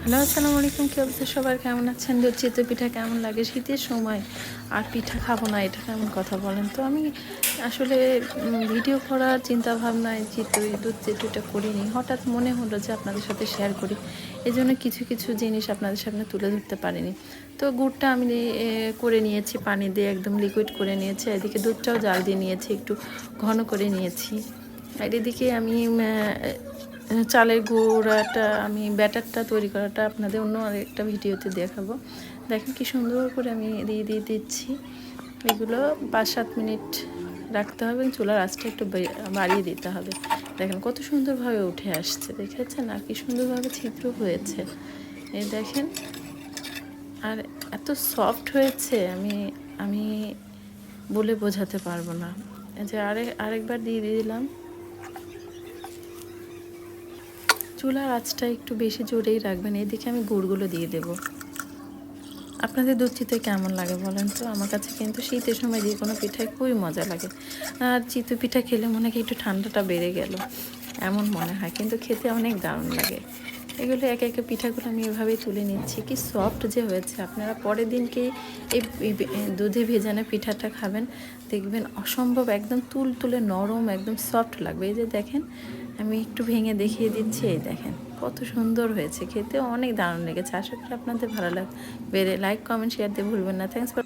Hello, আসসালামু আলাইকুম। কী অবস্থা সবার, কেমন আছেন? দুধ চিতই পিঠা কেমন লাগে শীতের সময়? আর পিঠা খাবো না, এটা কেমন কথা বলেন তো? আমি আসলে ভিডিও করার চিন্তা ভাবনায় দুধ চিতইটা করিনি। হঠাৎ মনে হলো যে আপনাদের সাথে শেয়ার করি, এজন্য কিছু কিছু জিনিস আপনাদের সামনে তুলে ধরতে পারিনি। তো গুড়টা আমি করে নিয়েছি, পানি দিয়ে একদম লিকুইড করে নিয়েছি। এদিকে দুধটাও জাল দিয়ে নিয়েছি, একটু ঘন করে নিয়েছি। আর এদিকে আমি চালের গুঁড়াটা, আমি ব্যাটারটা তৈরি করাটা আপনাদের অন্য আরেকটা ভিডিওতে দেখাবো। দেখেন কি সুন্দর করে আমি দিয়ে দিচ্ছি। এগুলো 5-7 মিনিট রাখতে হবে, চুলার আঁচটা একটু বাড়িয়ে দিতে হবে। দেখেন কত সুন্দরভাবে উঠে আসছে, দেখেছেন? আর কি সুন্দরভাবে ছিদ্র হয়েছে, এই দেখেন। আর এত সফট হয়েছে, আমি আমি বলে বোঝাতে পারবো না। এই যে আরেকবার দিয়ে দিলাম। চুলার আঁচটা একটু বেশি জোরেই রাখবেন। এদিকে আমি গুড়গুলো দিয়ে দেব। আপনাদের দুধ চিতই কেমন লাগে বলেন তো? আমার কাছে কিন্তু শীতের সময় যে কোনো পিঠাই খুবই মজা লাগে। আর চিতই পিঠা খেলে মনে হয় একটু ঠান্ডাটা বেড়ে গেল, এমন মনে হয়, কিন্তু খেতে অনেক দারুণ লাগে। এগুলো একে একে পিঠাগুলো আমি এভাবেই তুলে নিচ্ছি। কি সফট যে হয়েছে! আপনারা পরের দিনকে এই দুধে ভেজানো পিঠাটা খাবেন, দেখবেন অসম্ভব একদম তুলতুলে নরম, একদম সফট লাগবে। এই যে দেখেন, আমি একটু ভেঙে দেখিয়ে দিচ্ছি। এই দেখেন কত সুন্দর হয়েছে, খেতে অনেক দারুণ লেগেছে। আশা করি আপনাদের ভালো লাগবে। লাইক, কমেন্ট, শেয়ার দিয়ে ভুলবেন না। Thanks for